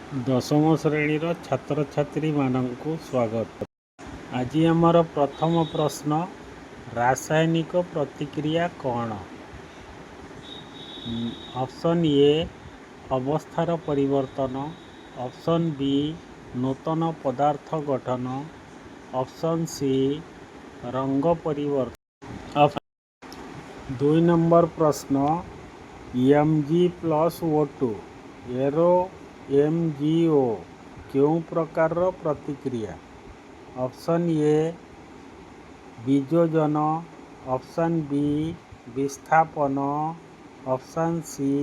ଦଶମ ଶ୍ରେଣୀର ଛାତ୍ରଛାତ୍ରୀମାନଙ୍କୁ ସ୍ୱାଗତ। ଆଜି ଆମର ପ୍ରଥମ ପ୍ରଶ୍ନ, ରାସାୟନିକ ପ୍ରତିକ୍ରିୟା କ'ଣ? ଅପସନ୍ ଏ ଅବସ୍ଥାର ପରିବର୍ତ୍ତନ, ଅପସନ୍ ବି ନୂତନ ପଦାର୍ଥ ଗଠନ, ଅପସନ୍ ସି ରଙ୍ଗ ପରିବର୍ତ୍ତନ। 2 ନମ୍ବର ପ୍ରଶ୍ନ, Mg+O2 ଏରୋ MgO କେଉଁ ପ୍ରକାରର ପ୍ରତିକ୍ରିୟା? ଅପସନ୍ ଏ ବିଯୋଜନ, ଅପସନ୍ ବି ବିସ୍ଥାପନ, ଅପସନ୍ ସି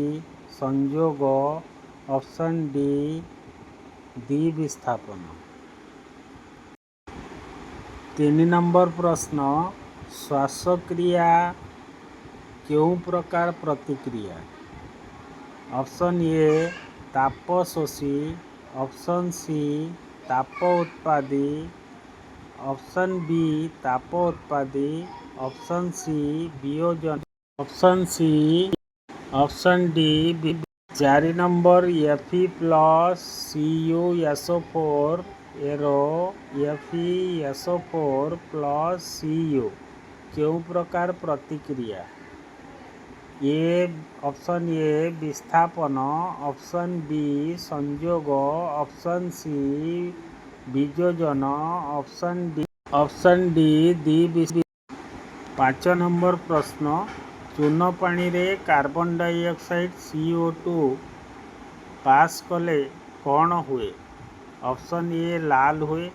ସଂଯୋଗ, ଅପସନ୍ ଡି ଦ୍ୱିବିସ୍ଥାପନ। 3 ନମ୍ବର ପ୍ରଶ୍ନ, ଶ୍ୱାସକ୍ରିୟା କେଉଁ ପ୍ରକାର ପ୍ରତିକ୍ରିୟା? ଅପସନ୍ ଏ ତାପ ଶୋଷୀ, ଅପସନ୍ ସି ତାପ ଉତ୍ପାଦୀ, ଅପସନ୍ ବି ତାପ ଉତ୍ପାଦୀ, ଅପସନ୍ ସି ବିୟୋଜନ, option D 4 number Fe+Cu SO4 arrow Fe+Cu କେଉଁ ପ୍ରକାର ପ୍ରତିକ୍ରିୟା? ଅପସନ୍ ଏ ବିସ୍ଥାପନ, ଅପସନ୍ ବି ସଂଯୋଗ, ଅପସନ୍ ସି ବିଯୋଜନ, ଅପସନ୍ ଡି ଦ୍ୱିବିସ୍ଥାପନ। 5 ନମ୍ବର ପ୍ରଶ୍ନ, ଚୂନ ପାଣିରେ କାର୍ବନ ଡାଇଅକ୍ସାଇଡ୍ CO2 ପାସ୍ କଲେ କ'ଣ ହୁଏ? ଅପସନ୍ ଏ ଲାଲ ହୁଏ,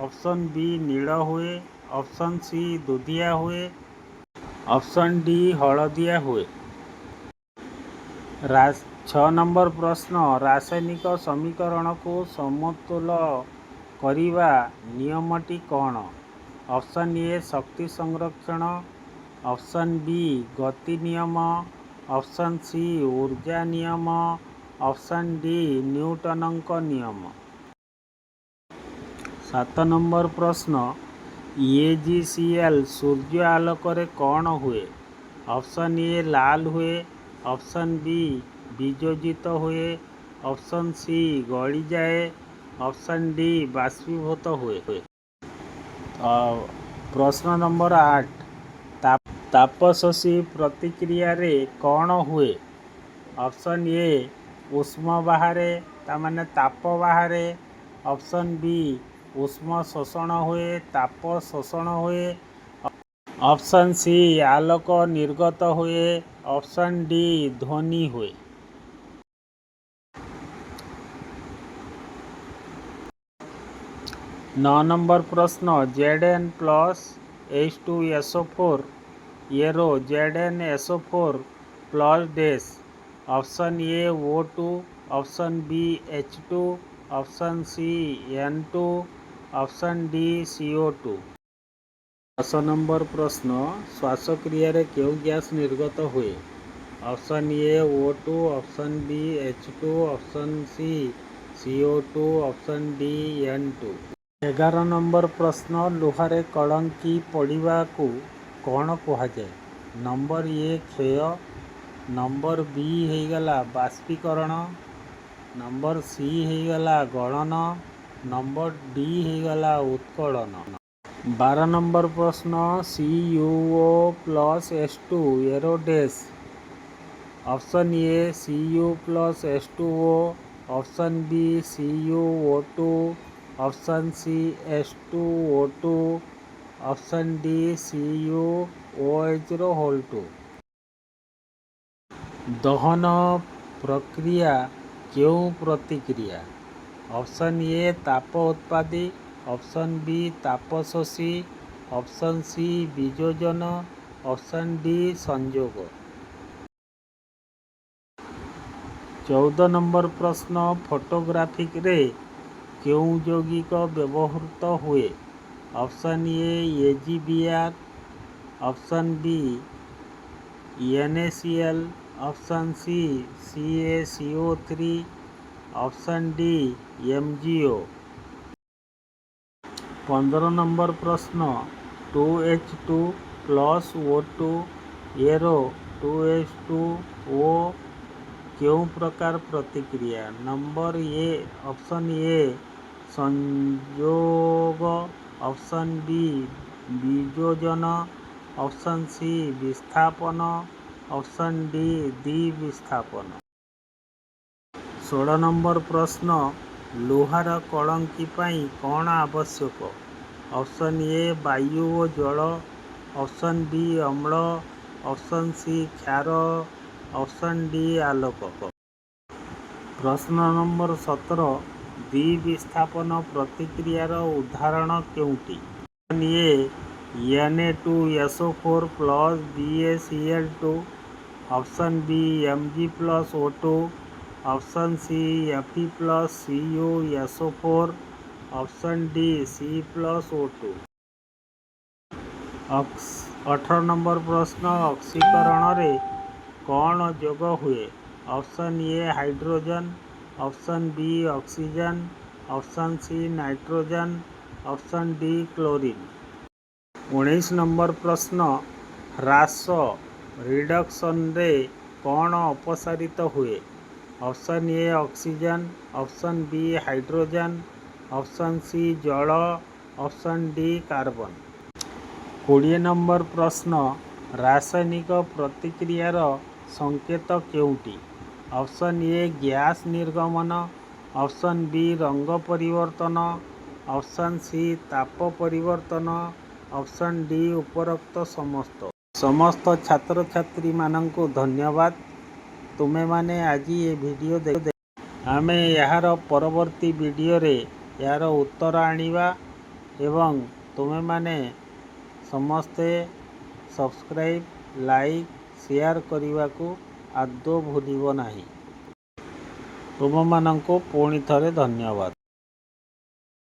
ଅପସନ୍ ବି ନୀଳ ହୁଏ, ଅପସନ୍ ସି ଦୁଧିଆ ହୁଏ, ଅପସନ୍ ଡି ହଳଦିଆ ହୁଏ। 6 ନମ୍ବର ପ୍ରଶ୍ନ, ରାସାୟନିକ ସମୀକରଣକୁ ସମତୁଲ କରିବା ନିୟମଟି କ'ଣ? ଅପସନ୍ ଏ ଶକ୍ତି ସଂରକ୍ଷଣ, ଅପସନ୍ ବି ଗତି ନିୟମ, ଅପସନ୍ ସି ଊର୍ଜା ନିୟମ, ଅପସନ୍ ଡି ନ୍ୟୁଟନଙ୍କ ନିୟମ। 7 ନମ୍ବର ପ୍ରଶ୍ନ, AgCl ସୂର୍ଯ୍ୟ ଆଲୋକରେ କ'ଣ ହୁଏ? ଅପସନ୍ ଏ ଲାଲ ହୁଏ, ଅପସନ୍ ବି ବିଯୋଜିତ ହୁଏ, ଅପସନ୍ ସି ଗଳିଯାଏ, ଅପସନ୍ ଡି ବାଷ୍ପୀଭୂତ ହୁଏ। ପ୍ରଶ୍ନ ନମ୍ବର 8, ତାପ ଶୋଷୀ ପ୍ରତିକ୍ରିୟାରେ କ'ଣ ହୁଏ? ଅପସନ୍ ଏ ଉଷ୍ମ ବାହାରେ, ତାପ ବାହାରେ, ଅପସନ୍ ବି ଉଷ୍ମ ଶୋଷଣ ହୁଏ, ତାପ ଶୋଷଣ ହୁଏ, ଅପସନ୍ ସି ଆଲୋକ ନିର୍ଗତ ହୁଏ, ଅପସନ୍ ଡି ଧ୍ୱନି ହୁଏ। 9 ନମ୍ବର ପ୍ରଶ୍ନ, Zn+H2SO4 arrow ZnSO4 +, option A O2, option B H2, option C N2, option D CO2। 10 number ପ୍ରଶ୍ନ, ଶ୍ୱାସକ୍ରିୟାରେ କେଉଁ ଗ୍ୟାସ୍ ନିର୍ଗତ ହୁଏ? Option A O2, option B H2, option C CO2, option D N2। 11 number ପ୍ରଶ୍ନ, ଲୁହାରେ କଳଙ୍କି ପଡ଼ିବାକୁ କ'ଣ କୁହାଯାଏ? ନମ୍ବର ଏ କ୍ଷୟ, ନମ୍ବର ବି ହେଇଗଲା ବାଷ୍ପୀକରଣ, ନମ୍ବର ସି ହେଇଗଲା ଗଳନ, ନମ୍ବର ଡି ହେଇଗଲା ଉତ୍କଳନ। 12 ନମ୍ବର ପ୍ରଶ୍ନ, CuO+H2 arrow option A Cu+H2O, option B CuO2, option C H2O2, option D CuOH2। ଦହନ ପ୍ରକ୍ରିୟା କେଉଁ ପ୍ରତିକ୍ରିୟା? ଅପସନ୍ ଏ ତାପ ଉତ୍ପାଦୀ, ଅପସନ୍ ବି ତାପ ଶୋଷୀ, ଅପସନ୍ ସି ବିଯୋଜନ, ଅପସନ୍ ଡି ସଂଯୋଗ। 14 ନମ୍ବର ପ୍ରଶ୍ନ, ଫଟୋଗ୍ରାଫିରେ କେଉଁ ଯୌଗିକ ବ୍ୟବହୃତ ହୁଏ? ଅପସନ୍ ଏ AgBr, option B NaCl, option C CaCO3, option D MgO। 15 number ପ୍ରଶ୍ନ, 2H2+O2 ଏରୋ 2H2O କେଉଁ ପ୍ରକାର ପ୍ରତିକ୍ରିୟା? ନମ୍ବର ଏ ଅପସନ୍ ଏ ସଂଯୋଗ, ଅପସନ୍ ବି ବିଯୋଜନ, ଅପସନ୍ ସି ବିସ୍ଥାପନ, ଅପସନ୍ ଡି ଦ୍ୱିବିସ୍ଥାପନ। 16 ନମ୍ବର ପ୍ରଶ୍ନ ଲୁହାର କଳଙ୍କି ପାଇଁ କ'ଣ ଆବଶ୍ୟକ? ଅପସନ୍ ଏ ବାୟୁ ଓ ଜଳ, ଅପସନ୍ ବି ଅମ୍ଳ, ଅପସନ୍ ସି କ୍ଷାର, ଅପସନ୍ ଡି ଆଲୋକ। ପ୍ରଶ୍ନ ନମ୍ବର 17 ଦ୍ୱିବିସ୍ଥାପନ ପ୍ରତିକ୍ରିୟାର ଉଦାହରଣ କେଉଁଟି? Option A Na2SO4 plus BaCl2, option B Mg+O2, option C Fe plus CuSO4, option D C+O2। 18 number ପ୍ରଶ୍ନ ଅକ୍ସୀକରଣରେ କ'ଣ ଯୋଗ ହୁଏ? ଅପସନ୍ ଏ hydrogen, option B oxygen, option C nitrogen, option D chlorine. 19 number ପ୍ରଶ୍ନ ହ୍ରାସ ରିଡକ୍ସନରେ କ'ଣ ଅପସାରିତ ହୁଏ? ଅପସନ୍ ଏ oxygen, option B hydrogen, option C ଜଳ, option D carbon. 20 number ପ୍ରଶ୍ନ ରାସାୟନିକ ପ୍ରତିକ୍ରିୟାର ସଂକେତ କେଉଁଟି? ଅପସନ୍ ଏ ଗ୍ୟାସ୍ ନିର୍ଗମନ, ଅପସନ୍ ବି ରଙ୍ଗ ପରିବର୍ତ୍ତନ, ଅପସନ୍ ସି ତାପ ପରିବର୍ତ୍ତନ, ଅପସନ୍ ଡି ଉପରୋକ୍ତ ସମସ୍ତ। ସମସ୍ତ ଛାତ୍ରଛାତ୍ରୀମାନଙ୍କୁ ଧନ୍ୟବାଦ। ତୁମେମାନେ ଆଜି ଏ ଭିଡ଼ିଓ ଦେଖ। ଆମେ ଏହାର ପରବର୍ତ୍ତୀ ଭିଡ଼ିଓରେ ଏହାର ଉତ୍ତର ଆଣିବା ଏବଂ ତୁମେମାନେ ସମସ୍ତେ ସବସ୍କ୍ରାଇବ୍, ଲାଇକ୍, ସେୟାର କରିବାକୁ ଆଦୌ ଭୁଲିବ ନାହିଁ। ତୁମମାନଙ୍କୁ ପୁଣି ଥରେ ଧନ୍ୟବାଦ।